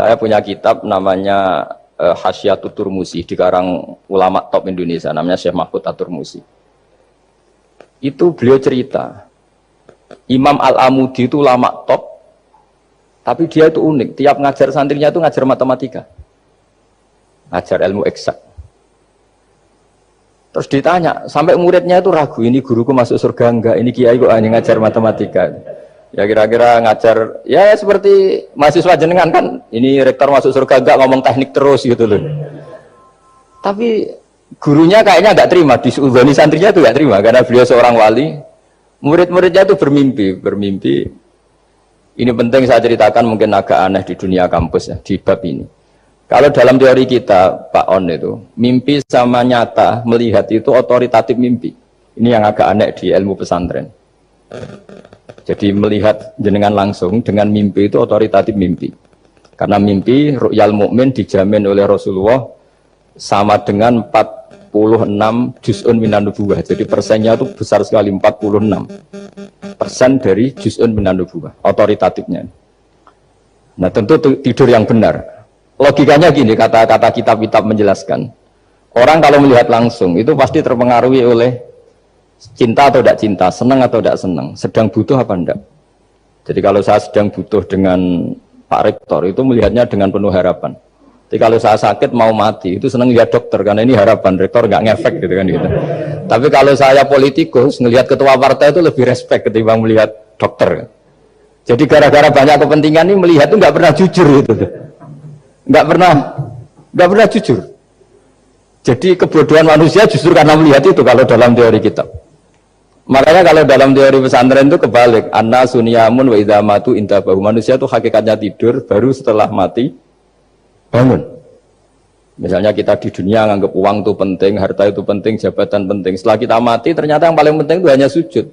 Saya punya kitab namanya Hasyiatut Turmusi, dikarang ulama top Indonesia, namanya Syekh Mahfud At-Turmusi. Itu beliau cerita, Imam Al-Amudi itu ulama top, tapi dia itu unik. Tiap ngajar santrinya itu ngajar matematika, ngajar ilmu eksak. Terus ditanya, sampai muridnya itu ragu, ini guruku masuk surga enggak, ini kiai kok hanya ngajar matematika. Ya kira-kira ngajar, ya seperti mahasiswa jenengan kan, ini rektor masuk surga enggak ngomong teknik terus gitu loh. Tapi gurunya kayaknya enggak terima, diudhoni santrinya itu enggak terima, karena beliau seorang wali. Murid-muridnya itu bermimpi. Ini penting saya ceritakan, mungkin agak aneh di dunia kampus ya, di bab ini. Kalau dalam teori kita, Pak On itu, mimpi sama nyata, melihat itu otoritatif mimpi. Ini yang agak aneh di ilmu pesantren. Jadi melihat jenengan langsung dengan mimpi itu otoritatif mimpi. Karena mimpi ru'yal mukmin dijamin oleh Rasulullah sama dengan 46 juz'un minan nubuwah. Jadi persennya itu besar sekali, 46% dari juz'un minan nubuwah, otoritatifnya. Nah tentu tidur yang benar. Logikanya gini, kata-kata kitab-kitab menjelaskan. Orang kalau melihat langsung itu pasti terpengaruhi oleh cinta atau tidak cinta, senang atau tidak senang, sedang butuh apa enggak. Jadi kalau saya sedang butuh dengan Pak Rektor, itu melihatnya dengan penuh harapan. Jadi kalau saya sakit mau mati, itu senang lihat dokter, karena ini harapan, Rektor nggak ngefek gitu kan gitu. Tapi kalau saya politikus, ngelihat ketua partai itu lebih respect ketimbang melihat dokter. Jadi gara-gara banyak kepentingan ini melihat itu nggak pernah jujur gitu. Nggak pernah jujur. Jadi kebodohan manusia justru karena melihat itu kalau dalam teori kita. Makanya kalau dalam teori pesantren itu kebalik, anna sunyamun wa idza matu intabahu. Manusia itu hakikatnya tidur, baru setelah mati bangun. Misalnya kita di dunia nganggap uang itu penting, harta itu penting, jabatan penting. Setelah kita mati ternyata yang paling penting itu hanya sujud.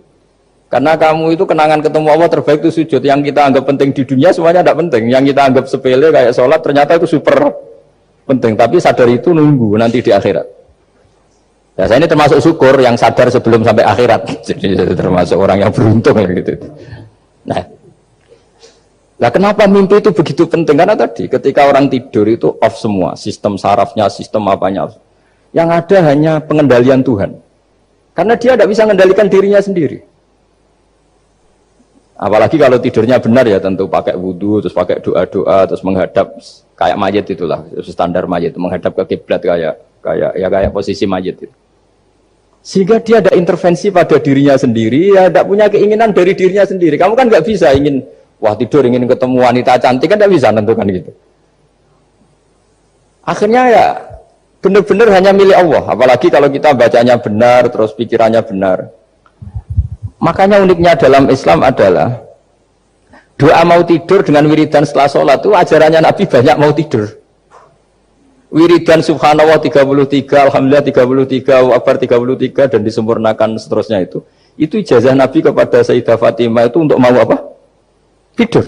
Karena kamu itu kenangan ketemu Allah terbaik itu sujud. Yang kita anggap penting di dunia semuanya tidak penting. Yang kita anggap sepele kayak sholat ternyata itu super penting. Tapi sadar itu nunggu nanti di akhirat. Ya, saya ini termasuk syukur yang sadar sebelum sampai akhirat. Jadi termasuk orang yang beruntung ya gitu. Nah, kenapa mimpi itu begitu penting? Karena tadi ketika orang tidur itu off semua, sistem sarafnya, sistem apanya. Yang ada hanya pengendalian Tuhan. Karena dia tidak bisa mengendalikan dirinya sendiri. Apalagi kalau tidurnya benar ya tentu pakai wudhu, terus pakai doa-doa, terus menghadap kayak mayit itulah, standar mayit, menghadap ke kiblat kayak posisi mayit itu. Sehingga dia ada intervensi pada dirinya sendiri, ya tidak punya keinginan dari dirinya sendiri. Kamu kan nggak bisa ingin, wah tidur ingin ketemu wanita cantik kan tidak bisa tentukan gitu. Akhirnya ya benar-benar hanya milik Allah. Apalagi kalau kita bacanya benar, terus pikirannya benar. Makanya uniknya dalam Islam adalah doa mau tidur dengan wiridan setelah sholat itu ajarannya Nabi banyak mau tidur. Wiridan subhanallah 33, alhamdulillah 33, akbar 33 dan disempurnakan seterusnya itu. Itu ijazah Nabi kepada Sayyidah Fatimah itu untuk mau apa? Tidur.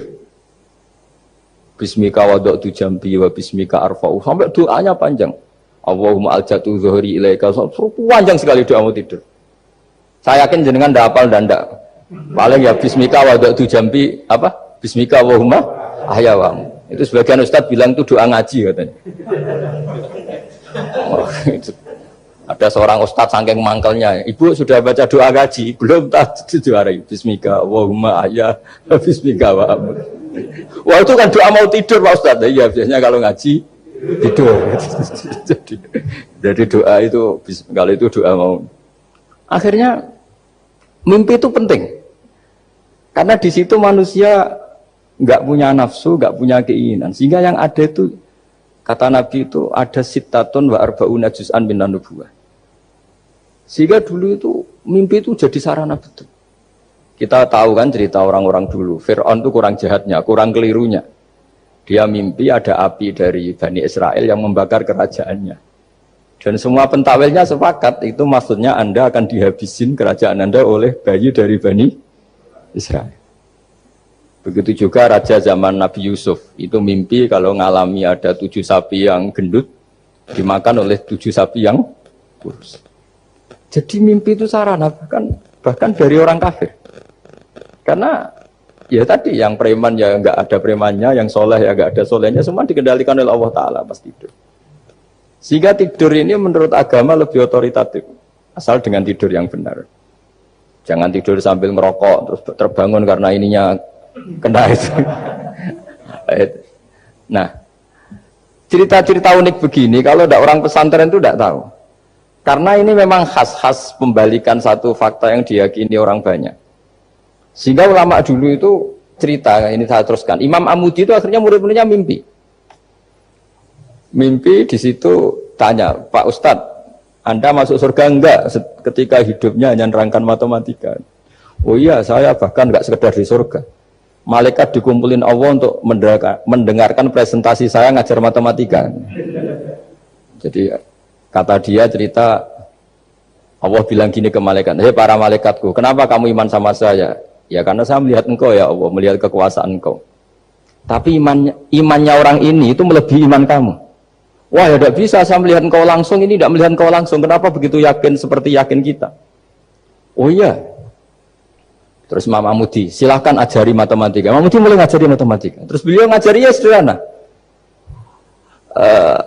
Bismika wada'tu jambi wa bismika arfa'u. Sampai doanya panjang. Allahumma aljatu zuhri ilaika. Panjang sekali doa mau tidur. Saya yakin jenengan ndak hafal dan ndak. Paling ya bismika wada'tu jambi apa? Bismika Allahumma ahyawamu. Itu sebagian ustadz bilang itu doa ngaji katanya. Oh, itu. Ada seorang ustadz saking mangkelnya, ibu sudah baca doa ngaji, belum tak juara. Bismika Allahumma ahya, bismika wa amr. Wah itu kan doa mau tidur Pak Ustadz. Iya biasanya kalau ngaji tidur. jadi doa itu kalau itu doa mau. Akhirnya mimpi itu penting. Karena di situ manusia nggak punya nafsu, nggak punya keinginan, sehingga yang ada itu kata Nabi itu ada sittatun wa arba'una juz'an minan nubuwah. Sehingga dulu itu mimpi itu jadi sarana betul. Kita tahu kan cerita orang-orang dulu, Fir'aun itu kurang jahatnya, kurang kelirunya. Dia mimpi ada api dari Bani Israel yang membakar kerajaannya. Dan semua pentawilnya sepakat itu maksudnya Anda akan dihabisin kerajaan Anda oleh bayi dari Bani Israel. Begitu juga raja zaman Nabi Yusuf, itu mimpi kalau ngalami ada 7 sapi yang gendut dimakan oleh 7 sapi yang kurus. Jadi mimpi itu sarana bahkan dari orang kafir. Karena Ya tadi yang preman ya nggak ada premannya, yang soleh ya nggak ada solehnya, semua dikendalikan oleh Allah Ta'ala pas tidur. Sehingga tidur ini menurut agama lebih otoritatif, asal dengan tidur yang benar. Jangan tidur sambil merokok terus terbangun karena ininya kena itu. Nah, cerita-cerita unik begini kalau tidak orang pesantren itu tidak tahu. Karena ini memang khas pembalikan satu fakta yang diyakini orang banyak. Sehingga ulama dulu itu cerita, ini saya teruskan. Imam Amudi itu akhirnya murid-muridnya mimpi. Mimpi di situ tanya, Pak Ustadz, Anda masuk surga enggak ketika hidupnya hanya nerangkan matematika? Oh iya, saya bahkan enggak sekedar di surga. Malaikat dikumpulin Allah untuk mendengarkan presentasi saya ngajar matematika. Jadi kata dia cerita, Allah bilang gini ke malaikat, hei para malaikatku, kenapa kamu iman sama saya? Ya karena saya melihat engkau ya Allah, melihat kekuasaan engkau. Tapi imannya orang ini itu melebihi iman kamu. Wah ya tidak bisa saya melihat engkau langsung, ini tidak melihat engkau langsung. Kenapa begitu yakin seperti yakin kita? Oh iya. Terus Imam Amudi, silahkan ajari matematika. Imam Amudi mulai ngajari matematika. Terus beliau ngajari ya sederhana.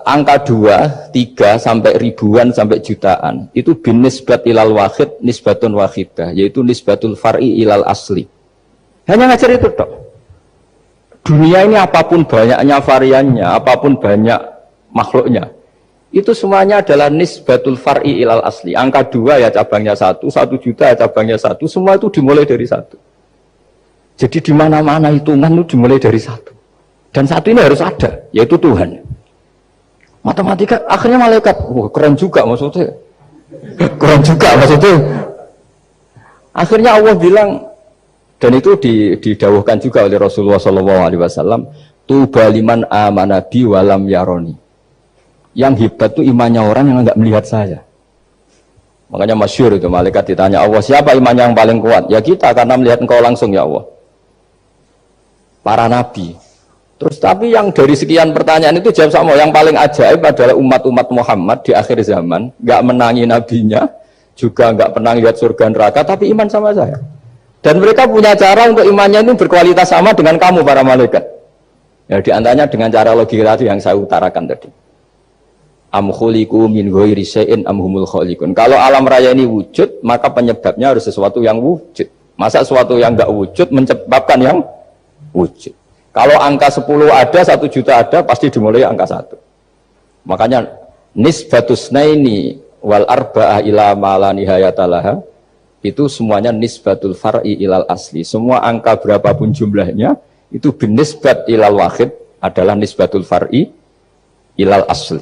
Angka 2, 3 sampai ribuan sampai jutaan itu bin nisbat ilal wahid nisbatun wahidah, yaitu nisbatul far'i ilal asli. Hanya ngajar itu dok. Dunia ini apapun banyaknya variannya, apapun banyak makhluknya, itu semuanya adalah nisbatul far'i ilal asli. Angka 2 ya cabangnya 1, 1 juta ya cabangnya 1, semua itu dimulai dari 1. Jadi di mana-mana hitungan itu dimulai dari 1. Dan 1 ini harus ada, yaitu Tuhan. Matematika akhirnya malaikat, wah keren juga maksudnya. Keren juga maksudnya. Akhirnya Allah bilang, dan itu didawuhkan juga oleh Rasulullah SAW, tuba liman amana bi walam yaroni. Yang hebat itu imannya orang yang enggak melihat saya. Makanya masyhur itu malaikat ditanya Allah, siapa imannya yang paling kuat? Ya kita, karena melihat engkau langsung ya Allah. Para nabi. Terus tapi yang dari sekian pertanyaan itu jawab sama, yang paling ajaib adalah umat-umat Muhammad di akhir zaman, nggak menangi nabinya, juga nggak pernah lihat surga neraka, tapi iman sama saya. Dan mereka punya cara untuk imannya itu berkualitas sama dengan kamu para malaikat. Ya diantaranya dengan cara logika yang saya utarakan tadi. Am khuliqu min ghairi syai'in am humul khaliqun. Kalau alam raya ini wujud, maka penyebabnya harus sesuatu yang wujud. Masa sesuatu yang nggak wujud menyebabkan yang wujud. Kalau angka 10 ada, 1 juta ada, pasti dimulai angka 1. Makanya nisbatus naini wal arba'ah ila ma la nihayatalaha, itu semuanya nisbatul far'i ilal asli. Semua angka berapapun jumlahnya itu binisbat ilal wahid adalah nisbatul far'i ilal asli.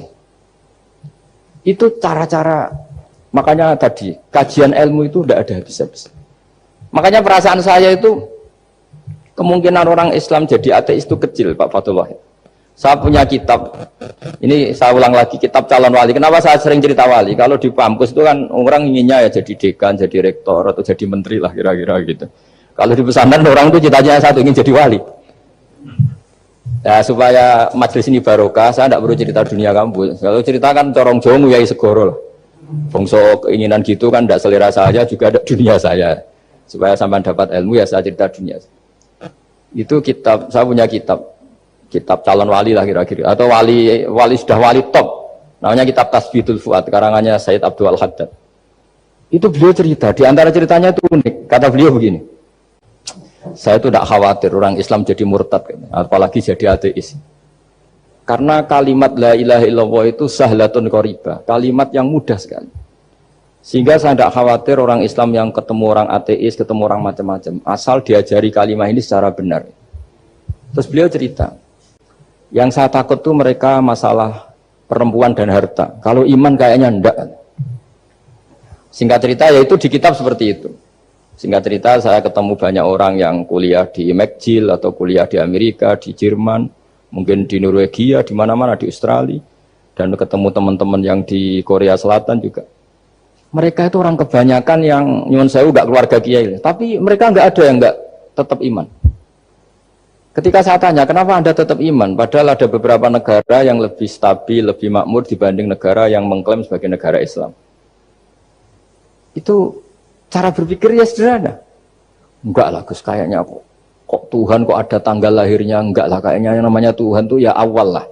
Itu cara-cara, makanya tadi kajian ilmu itu tidak ada habis-habis. Makanya perasaan saya itu kemungkinan orang Islam jadi ateis itu kecil, Pak Fatullah. Saya punya kitab, ini saya ulang lagi, kitab calon wali. Kenapa saya sering cerita wali? Kalau di kampus itu kan orang inginnya ya jadi dekan, jadi rektor, atau jadi menteri lah kira-kira gitu. Kalau di pesantren orang itu cita-citanya satu, ingin jadi wali. Ya supaya majelis ini barokah, saya tidak perlu cerita dunia kampus. Kalau ceritakan corong jongu ya segoro lah. Bongso keinginan gitu kan tidak selera saya, juga ada dunia saya. Supaya sampai dapat ilmu ya saya cerita dunia. Itu kitab, saya punya kitab calon wali lah kira-kira, atau wali sudah wali top, namanya kitab Tasbihul Fuad, karangannya Sayyid Abdul Al-Haddad. Itu beliau cerita, di antara ceritanya itu unik, kata beliau begini, saya itu tidak khawatir orang Islam jadi murtad, apalagi jadi ateis, karena kalimat la ilaha illallah itu sahlatun qoribah, kalimat yang mudah sekali. Sehingga saya tidak khawatir orang Islam yang ketemu orang ateis, ketemu orang macam-macam, asal diajari kalimat ini secara benar. Terus beliau cerita, yang saya takut tuh mereka masalah perempuan dan harta. Kalau iman kayaknya enggak. Singkat cerita, yaitu di kitab seperti itu. Singkat cerita, saya ketemu banyak orang yang kuliah di McGill atau kuliah di Amerika, di Jerman, mungkin di Norwegia, di mana-mana, di Australia, dan ketemu teman-teman yang di Korea Selatan juga. Mereka itu orang kebanyakan yang nyuwun sewu enggak keluarga kiai, tapi mereka enggak ada yang enggak tetap iman. Ketika saya tanya, kenapa Anda tetap iman? Padahal ada beberapa negara yang lebih stabil, lebih makmur dibanding negara yang mengklaim sebagai negara Islam. Itu cara berpikir ya sederhana. Enggak lah Gus, kayaknya kok Tuhan kok ada tanggal lahirnya? Enggak lah, kayaknya yang namanya Tuhan tuh ya awal lah.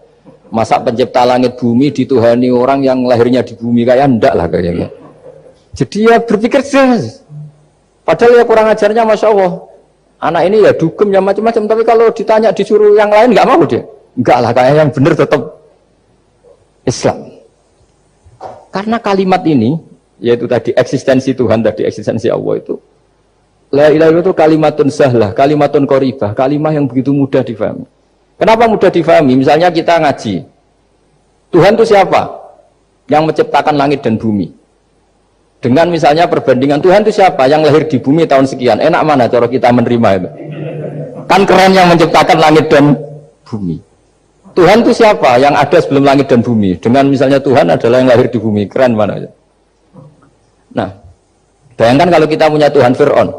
Masa pencipta langit bumi dituhani orang yang lahirnya di bumi, kayak enggak lah kayaknya. Jadi ya berpikir jelas. Padahal ya kurang ajarnya Masya Allah. Anak ini ya dugem ya macam-macam, tapi kalau ditanya disuruh yang lain enggak mau dia. Enggak lah, kayaknya yang benar tetap Islam. Karena kalimat ini, yaitu tadi eksistensi Tuhan, tadi eksistensi Allah itu, la ilaha illallah itu kalimatun sahlah, kalimatun qoribah, kalimah yang begitu mudah difahami. Kenapa mudah difahami? Misalnya kita ngaji, Tuhan itu siapa? Yang menciptakan langit dan bumi. Dengan misalnya perbandingan, Tuhan itu siapa? Yang lahir di bumi tahun sekian. Enak mana cara kita menerima itu? Kan keren yang menciptakan langit dan bumi. Tuhan itu siapa? Yang ada sebelum langit dan bumi. Dengan misalnya Tuhan adalah yang lahir di bumi. Keren mana aja. Nah, bayangkan kalau kita punya Tuhan Fir'aun.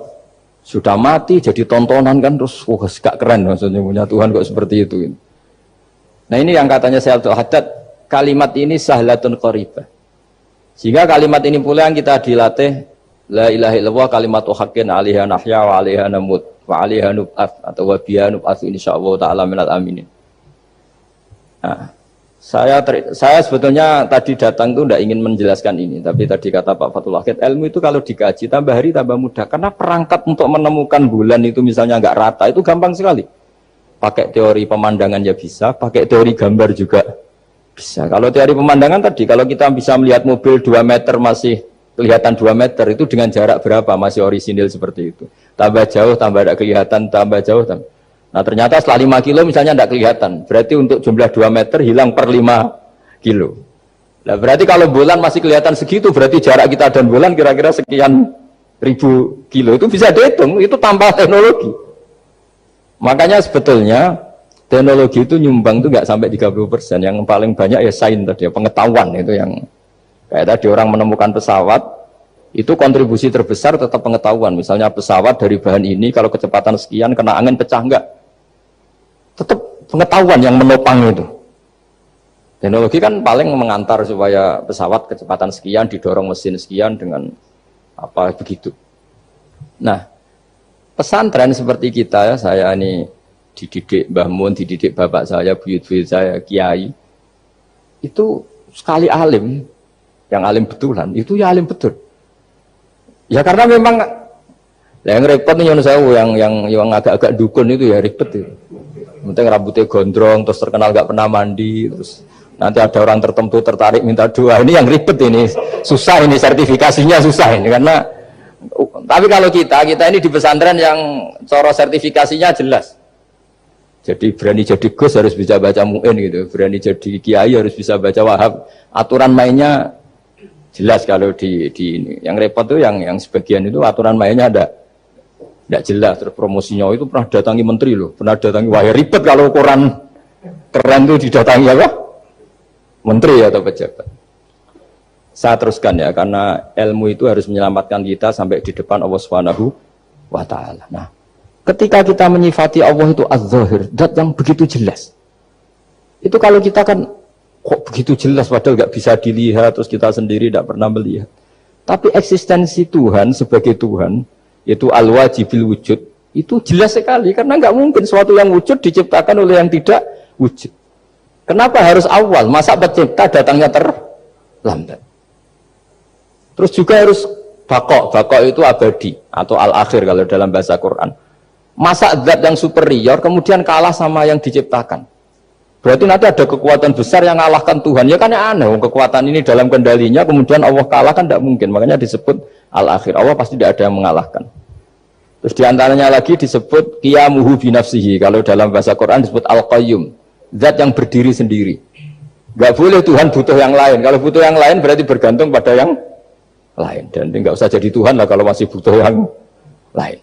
Sudah mati jadi tontonan kan, terus wah gak keren maksudnya punya Tuhan kok seperti itu. Nah ini yang katanya Syekh Abdul Haddad, kalimat ini sahlatun qoribah. Sehingga kalimat ini pula yang kita dilatih, la ilaha illallah kalimatu haqqin 'alaiha nahya wa 'alaiha namut wa 'alaiha nub'ats atau wa biha nub'ats insyaallah taala minal aminin. Nah, saya sebetulnya tadi datang itu tidak ingin menjelaskan ini, tapi tadi kata Pak Fathul Wahid, ilmu itu kalau dikaji tambah hari tambah mudah, karena perangkat untuk menemukan bulan itu misalnya nggak rata itu gampang sekali. Pakai teori pemandangan ya bisa, pakai teori gambar juga bisa. Kalau teori pemandangan tadi, kalau kita bisa melihat mobil 2 meter masih kelihatan 2 meter, itu dengan jarak berapa masih orisinil seperti itu. Tambah jauh, tambah tidak kelihatan, tambah jauh, tambah. Nah ternyata setelah 5 kilo misalnya tidak kelihatan, berarti untuk jumlah 2 meter hilang per 5 kilo. Nah berarti kalau bulan masih kelihatan segitu, berarti jarak kita dan bulan kira-kira sekian ribu kilo, itu bisa dihitung, itu tanpa teknologi. Makanya sebetulnya teknologi itu nyumbang itu nggak sampai 30%, yang paling banyak ya sains tadi, pengetahuan itu yang kayak tadi orang menemukan pesawat, itu kontribusi terbesar tetap pengetahuan. Misalnya pesawat dari bahan ini kalau kecepatan sekian kena angin pecah enggak? Tetap pengetahuan yang menopang itu. Teknologi kan paling mengantar supaya pesawat kecepatan sekian didorong mesin sekian dengan apa begitu. Nah, pesantren seperti kita ya, saya ini dididik Mbah Mun, dididik bapak saya, buyut-buyut saya, kiai. Itu sekali alim, yang alim betulan, itu ya alim betul. Ya karena memang yang repot nih yang agak-agak dukun itu ya ribet itu. Penting rambutnya gondrong, terus terkenal gak pernah mandi, terus nanti ada orang tertentu tertarik minta doa. Ini yang ribet ini, susah ini sertifikasinya susah ini karena. Tapi kalau kita ini di pesantren yang cara sertifikasinya jelas. Jadi berani jadi Gus harus bisa baca Mu'in gitu, berani jadi Kiai harus bisa baca Wahab. Aturan mainnya jelas kalau di ini. Yang repot tuh yang sebagian itu aturan mainnya tidak jelas. Terus promosinya itu pernah datangi menteri loh, pernah datangi, wah ya ribet kalau koran keren tuh didatangi apa? Menteri atau pejabat. Saya teruskan ya, karena ilmu itu harus menyelamatkan kita sampai di depan Allah Subhanahu wa Ta'ala. Nah, ketika kita menyifati Allah itu az-zahir, zat yang begitu jelas. Itu kalau kita kan kok begitu jelas padahal nggak bisa dilihat, terus kita sendiri tidak pernah melihat. Tapi eksistensi Tuhan sebagai Tuhan, yaitu al-wajibil wujud, itu jelas sekali karena nggak mungkin suatu yang wujud diciptakan oleh yang tidak wujud. Kenapa harus awal? Masa pencipta datangnya terlambat? Terus juga harus bakok itu abadi atau al-akhir kalau dalam bahasa Quran. Masa zat yang superior kemudian kalah sama yang diciptakan? Berarti nanti ada kekuatan besar yang mengalahkan Tuhan. Ya kan ya aneh, kekuatan ini dalam kendalinya kemudian Allah kalah kan tidak mungkin. Makanya disebut al-akhir. Allah pasti tidak ada yang mengalahkan. Terus diantaranya lagi disebut qiyamuhu binafsihi. Kalau dalam bahasa Quran disebut al-qayyum, zat yang berdiri sendiri. Gak boleh Tuhan butuh yang lain. Kalau butuh yang lain berarti bergantung pada yang lain. Dan nggak usah jadi Tuhan lah kalau masih butuh yang lain.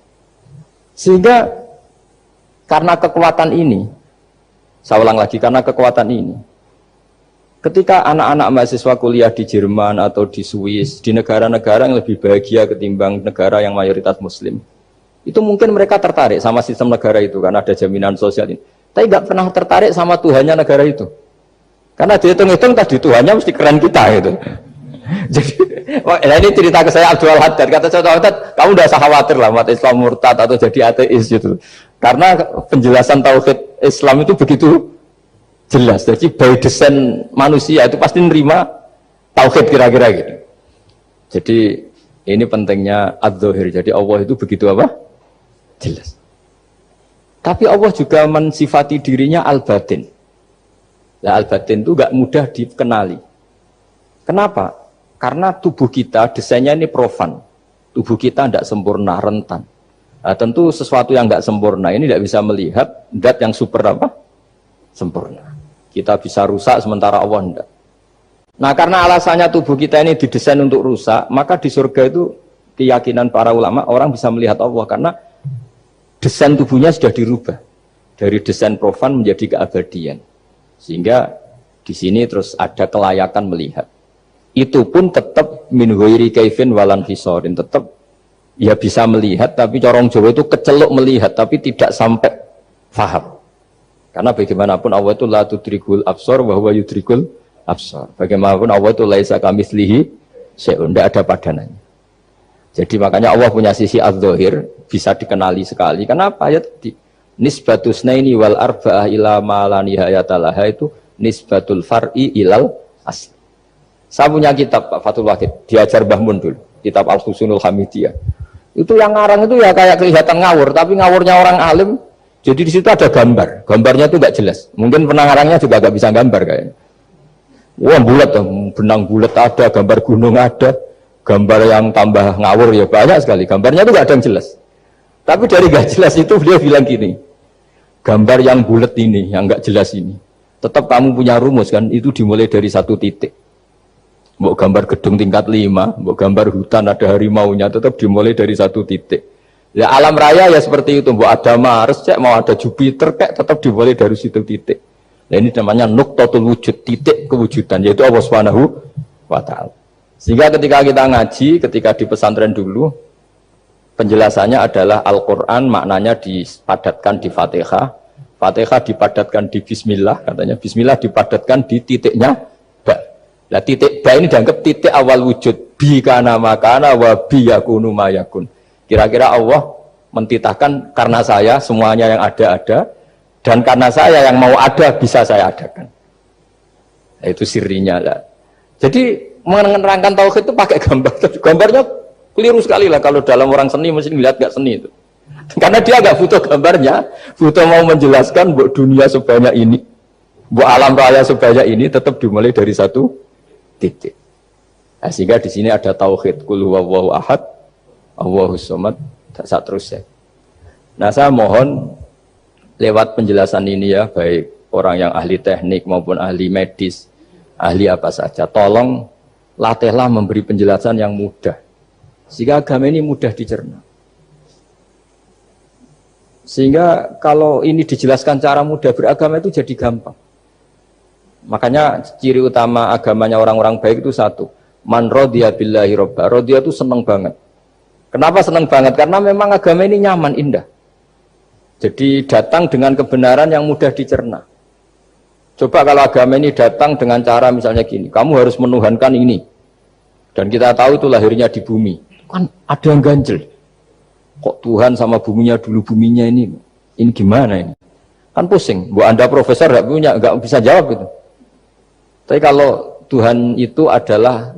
Sehingga karena kekuatan ini, saya ulang lagi, karena kekuatan ini, ketika anak-anak mahasiswa kuliah di Jerman atau di Swiss, di negara-negara yang lebih bahagia ketimbang negara yang mayoritas Muslim, itu mungkin mereka tertarik sama sistem negara itu karena ada jaminan sosial ini. Tapi nggak pernah tertarik sama Tuhannya negara itu. Karena dihitung-hitung tadi Tuhannya mesti keren kita gitu. Jadi, ini cerita ke saya Abdul Haddad. Kata saya Abdul Haddad, kamu udah usah khawatir lah umat Islam murtad atau jadi ateis gitu. Karena penjelasan tauhid Islam itu begitu jelas. Jadi by design manusia itu pasti nerima tauhid kira-kira gitu. Jadi ini pentingnya ad-dhahir. Jadi Allah itu begitu apa? Jelas. Tapi Allah juga mensifati dirinya al-batin. Nah, al-batin itu gak mudah dikenali. Kenapa? Karena tubuh kita desainnya ini profan. Tubuh kita tidak sempurna, rentan. Nah, tentu sesuatu yang tidak sempurna ini tidak bisa melihat zat yang super apa? Sempurna. Kita bisa rusak sementara Allah tidak. Nah, karena alasannya tubuh kita ini didesain untuk rusak, maka di surga itu keyakinan para ulama orang bisa melihat Allah karena desain tubuhnya sudah dirubah dari desain profan menjadi keabadian. Sehingga di sini terus ada kelayakan melihat. Itu pun tetap min ghairi kaifin walan hisorin, tetap ya bisa melihat, tapi corong Jawa itu keceluk melihat tapi tidak sampai faham. Karena bagaimanapun Allah itu la tudrikul absar wa huwa yudrikul absar. Bagaimanapun Allah itu laisa kamitslihi syai'un, tidak ada padanannya. Jadi makanya Allah punya sisi adz-dzahir bisa dikenali sekali. Kenapa? Ya tadi nisbatus naini wal arba'ah ila ma la nihayata laha itu nisbatul far'i ilal asli. Saya punya kitab Pak Fathul Wahid, diajar Mbah Mun dulu, kitab Al-Husunul Hamidiyah. Itu yang ngarang itu ya kayak kelihatan ngawur, tapi ngawurnya orang alim. Jadi di situ ada gambar, gambarnya itu nggak jelas. Mungkin pengarangnya juga nggak bisa gambar kayaknya. Wah bulat, benang bulat ada, gambar gunung ada, gambar yang tambah ngawur ya banyak sekali. Gambarnya itu nggak ada yang jelas. Tapi dari nggak jelas itu dia bilang gini, gambar yang bulat ini, yang nggak jelas ini, tetap kamu punya rumus kan? Itu dimulai dari satu titik. Mau gambar gedung tingkat 5, mau gambar hutan ada harimaunya, tetap dimulai dari satu titik. Ya alam raya ya seperti itu, mau ada Mars, mau ada Jupiter, kayak tetap dimulai dari situ titik. Nah ini namanya nuqtatul wujud, titik kewujudan, yaitu Allah Subhanahu wa Ta'ala. Sehingga ketika kita ngaji, ketika di pesantren dulu, penjelasannya adalah Al-Quran maknanya dipadatkan di Fatihah, Fatihah dipadatkan di Bismillah, katanya Bismillah dipadatkan di titiknya Ba. Nah titik Ba ini dianggap titik awal wujud, bi kana makana wa bi yakunu mayakun. Kira-kira Allah mentitahkan karena saya semuanya yang ada, dan karena saya yang mau ada bisa saya adakan. Nah, itu sirinya lah. Jadi menerangkan tauhid itu pakai gambar. Gambarnya keliru sekali lah kalau dalam orang seni mesti lihat gak seni itu. Karena dia gak butuh gambarnya, butuh mau menjelaskan buat dunia sebanyak ini, buat alam raya sebanyak ini tetap dimulai dari satu titik. Nah, sehingga di sini ada tauhid qul huwallahu ahad, Allahus samad, tak terusnya. Nah, saya mohon lewat penjelasan ini ya, baik orang yang ahli teknik maupun ahli medis, ahli apa saja, tolong latihlah memberi penjelasan yang mudah. Sehingga agama ini mudah dicerna. Sehingga kalau ini dijelaskan cara mudah beragama itu jadi gampang. Makanya ciri utama agamanya orang-orang baik itu satu, man radiya billahi robba. Radiya itu senang banget. Kenapa senang banget? Karena memang agama ini nyaman, indah. Jadi datang dengan kebenaran yang mudah dicerna. Coba kalau agama ini datang dengan cara misalnya gini, kamu harus menuhankan ini. Dan kita tahu itu lahirnya di bumi. Kan ada yang ganjel. Kok Tuhan sama buminya dulu, buminya ini gimana ini? Kan pusing. Bu Anda profesor nggak bisa jawab itu. Tapi kalau Tuhan itu adalah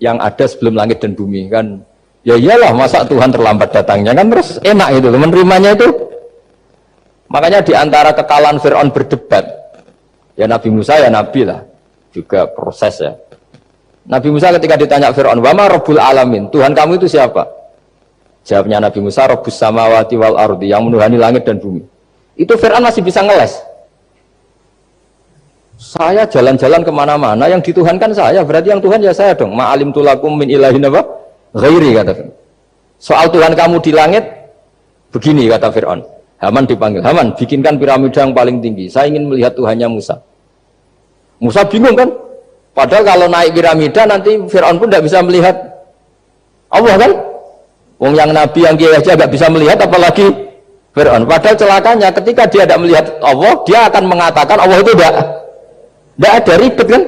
yang ada sebelum langit dan bumi kan, ya iyalah masa Tuhan terlambat datangnya kan, terus enak itu menerimanya itu. Makanya diantara kekalahan Fir'aun berdebat, ya Nabi Musa ya Nabi lah, juga proses ya. Nabi Musa ketika ditanya Fir'aun, wama Rabbul Alamin, Tuhan kamu itu siapa? Jawabnya Nabi Musa, Rabbus samawati wal ardi, yang menuhani langit dan bumi. Itu Fir'aun masih bisa ngeles. Saya jalan-jalan kemana-mana, yang dituhankan saya, berarti yang Tuhan ya saya dong. Ma'alim tulakum min ilahin apa? Ghairi, kata Fir'aun. Soal Tuhan kamu di langit, begini kata Fir'aun. Haman dipanggil, Haman bikinkan piramida yang paling tinggi, saya ingin melihat Tuhannya Musa. Musa bingung kan? Padahal kalau naik piramida nanti Fir'aun pun tidak bisa melihat Allah kan? Wong yang Nabi yang kiai aja nggak bisa melihat, apalagi Fir'aun. Padahal celakanya ketika dia tidak melihat Allah, dia akan mengatakan Allah itu tidak ada, ribet kan?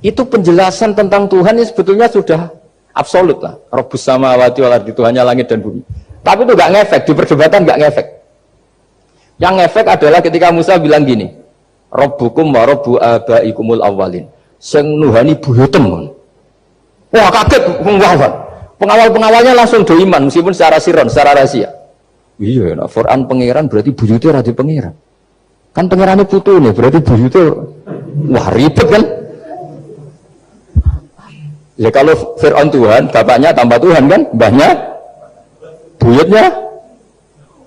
Itu penjelasan tentang Tuhan ini sebetulnya sudah absolut lah. Rabbus samawati wal ardi, Tuhannya langit dan bumi. Tapi itu nggak ngefek, di perdebatan nggak ngefek. Yang ngefek adalah ketika Musa bilang gini, Rabbukum wa rabbu abaikumul awwalin. Sing nuhani buyutem. Wah kaget pengawal. Pengawal-pengawalnya langsung do iman meskipun secara siron, secara rahasia. Iya, nah, Quran pangeran berarti buyutnya rada pangeran. Kan pangerannya putu nih, berarti buyutnya wah ribet kan? Ya kalau Fir'aun Tuhan, bapaknya tambah Tuhan kan, mbahnya, buyutnya.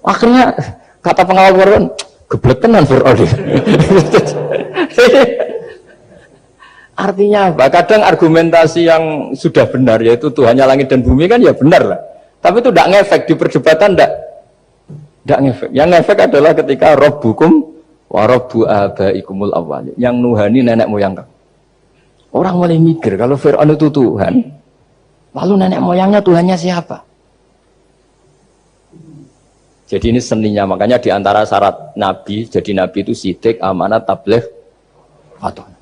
Akhirnya kata pengawal Fir'aun, geblek tenan Fir'aun. Artinya apa? Kadang argumentasi yang sudah benar, yaitu Tuhannya langit dan bumi kan ya benar lah. Tapi itu tidak ngefek, di perdebatan tidak ngefek. Yang ngefek adalah ketika Rabbukum wa rabbu abaikumul awwalin, yang nuhani nenek moyang kamu. Orang mulai mikir kalau Fir'aun itu Tuhan, lalu nenek moyangnya Tuhannya siapa? Jadi ini seninya, makanya diantara syarat Nabi, jadi Nabi itu sidik, amanat, tabligh, fatwa.